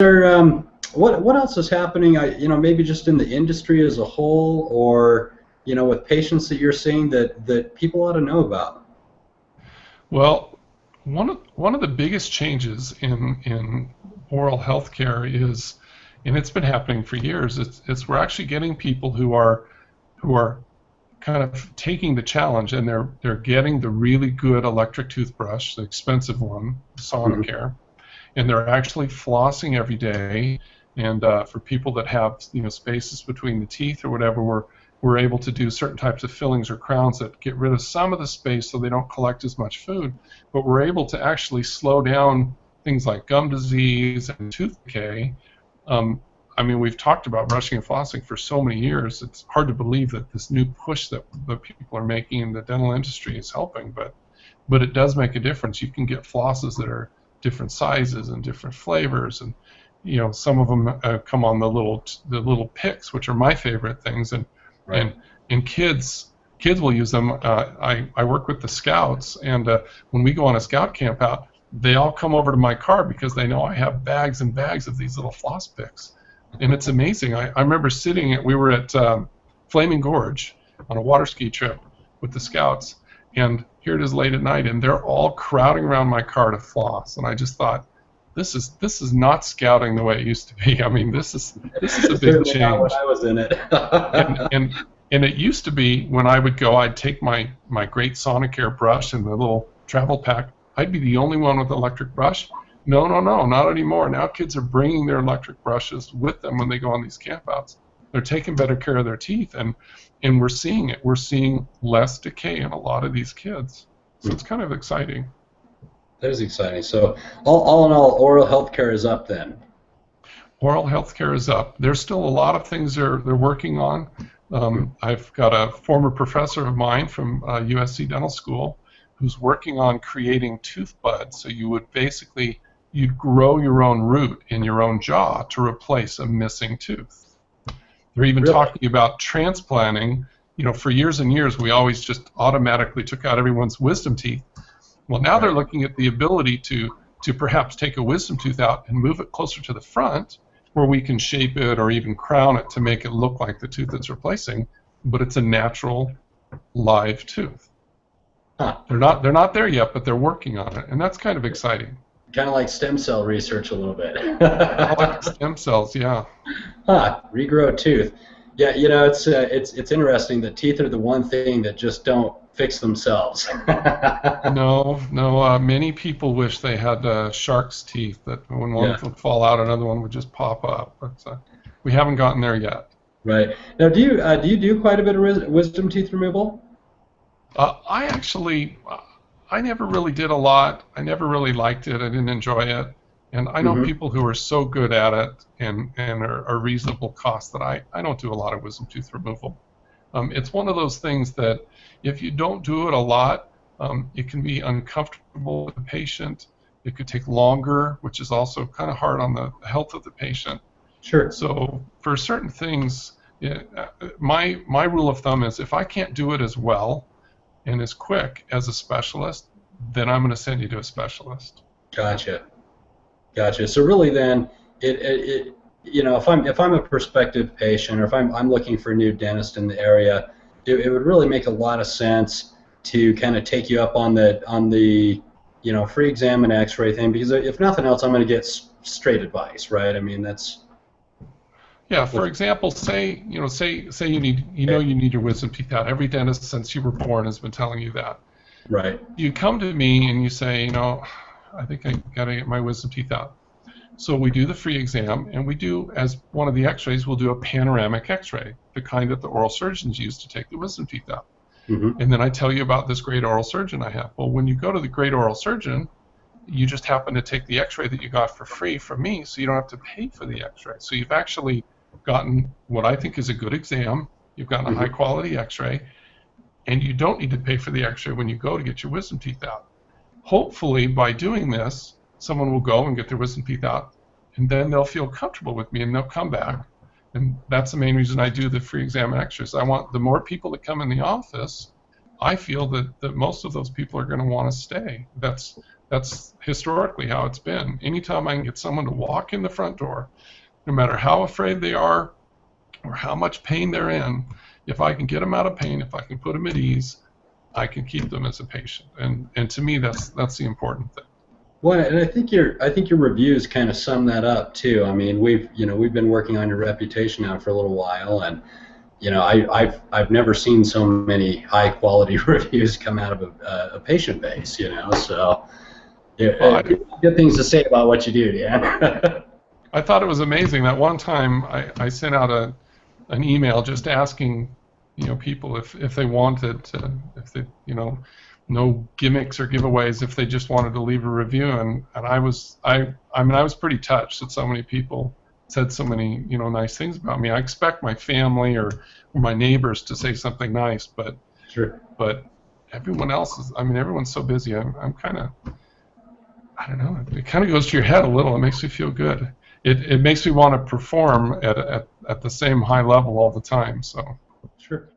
There, what else is happening? Maybe just in the industry as a whole, or with patients that you're seeing that people ought to know about. Well, one of the biggest changes in oral health care is, and it's been happening for years, it's we're actually getting people who are kind of taking the challenge, and they're getting the really good electric toothbrush, the expensive one, Mhm. Sonicare, and they're actually flossing every day. And for people that have spaces between the teeth or whatever, we're able to do certain types of fillings or crowns that get rid of some of the space so they don't collect as much food. But we're able to actually slow down things like gum disease and tooth decay. Um, I mean, we've talked about brushing and flossing for so many years. It's hard to believe that this new push that the people are making in the dental industry is helping, but it does make a difference. You can get flosses that are different sizes and different flavors, and some of them come on the little picks, which are my favorite things, Right. and and kids will use them. I work with the scouts, and when we go on a scout camp out, they all come over to my car because they know I have bags and bags of these little floss picks, and it's amazing. I remember we were at Flaming Gorge on a water ski trip with the scouts, and here it is late at night, and they're all crowding around my car to floss, and I just thought, this is not scouting the way it used to be. I mean, this is a big Certainly not when change. I was in it. And and and it used to be when I would go, I'd take my great Sonicare brush and the little travel pack. I'd be the only one with an electric brush. No, no, no, not anymore. Now kids are bringing their electric brushes with them when they go on these campouts. They're taking better care of their teeth, and we're seeing it. We're seeing less decay in a lot of these kids. So it's kind of exciting. That is exciting. So, all in all, oral health care is up then. Oral health care is up. There's still a lot of things they're working on. I've got a former professor of mine from USC Dental School who's working on creating tooth buds. So you'd grow your own root in your own jaw to replace a missing tooth. They're even Really? talking about transplanting. For years and years, we always just automatically took out everyone's wisdom teeth. Well, now they're Right. looking at the ability to perhaps take a wisdom tooth out and move it closer to the front, where we can shape it or even crown it to make it look like the tooth it's replacing, but it's a natural live tooth. Huh. They're not there yet, but they're working on it, and that's kind of exciting. Kind of like stem cell research a little bit. Kind of like stem cells, yeah. Huh. Regrow a tooth. Yeah, it's interesting that teeth are the one thing that just don't fix themselves. No, no. Many people wish they had shark's teeth, that when one Yeah. would fall out, another one would just pop up. But we haven't gotten there yet. Right. Now, do you do quite a bit of wisdom teeth removal? I never really did a lot. I never really liked it. I didn't enjoy it. And I know Hmm. people who are so good at it and are reasonable cost that I don't do a lot of wisdom tooth removal. It's one of those things that if you don't do it a lot, it can be uncomfortable with the patient. It could take longer, which is also kind of hard on the health of the patient. Sure. So for certain things, yeah, my rule of thumb is if I can't do it as well and as quick as a specialist, then I'm going to send you to a specialist. Gotcha. Gotcha. So really, then, if I'm a prospective patient, or if I'm looking for a new dentist in the area, it would really make a lot of sense to kind of take you up on the free exam and X-ray thing, because if nothing else, I'm going to get straight advice, right? I mean, that's Yeah, for with example, say you need your wisdom teeth out. Every dentist since you were born has been telling you that. right. You come to me and you say, I think I got to get my wisdom teeth out. So we do the free exam, and we do, as one of the x-rays, we'll do a panoramic x-ray, the kind that the oral surgeons use to take the wisdom teeth out. Hmm. And then I tell you about this great oral surgeon I have. Well, when you go to the great oral surgeon, you just happen to take the x-ray that you got for free from me, so you don't have to pay for the x-ray. So you've actually gotten what I think is a good exam. You've gotten a high Hmm. quality x-ray, and you don't need to pay for the x-ray when you go to get your wisdom teeth out. Hopefully, by doing this, someone will go and get their wisdom teeth out, and then they'll feel comfortable with me, and they'll come back. And that's the main reason I do the free exam and x-rays. I want the more people that come in the office, I feel that most of those people are going to want to stay. That's historically how it's been. Anytime I can get someone to walk in the front door, no matter how afraid they are or how much pain they're in, if I can get them out of pain, if I can put them at ease, I can keep them as a patient. And to me, that's the important thing. Well, and I think your reviews kind of sum that up too. I mean, we've been working on your reputation now for a little while, and I've never seen so many high quality reviews come out of a patient base. So Well, good things to say about what you do, Dan. I thought it was amazing that one time I sent out an email just asking, people if they wanted to, if they, no gimmicks or giveaways, if they just wanted to leave a review, and I was pretty touched that so many people said so many nice things about me. I expect my family or my neighbors to say something nice, but Sure. but everyone else is. Everyone's so busy. I'm kind of, I don't know. It kind of goes to your head a little. It makes me feel good. It makes me want to perform at the same high level all the time. So. Sure.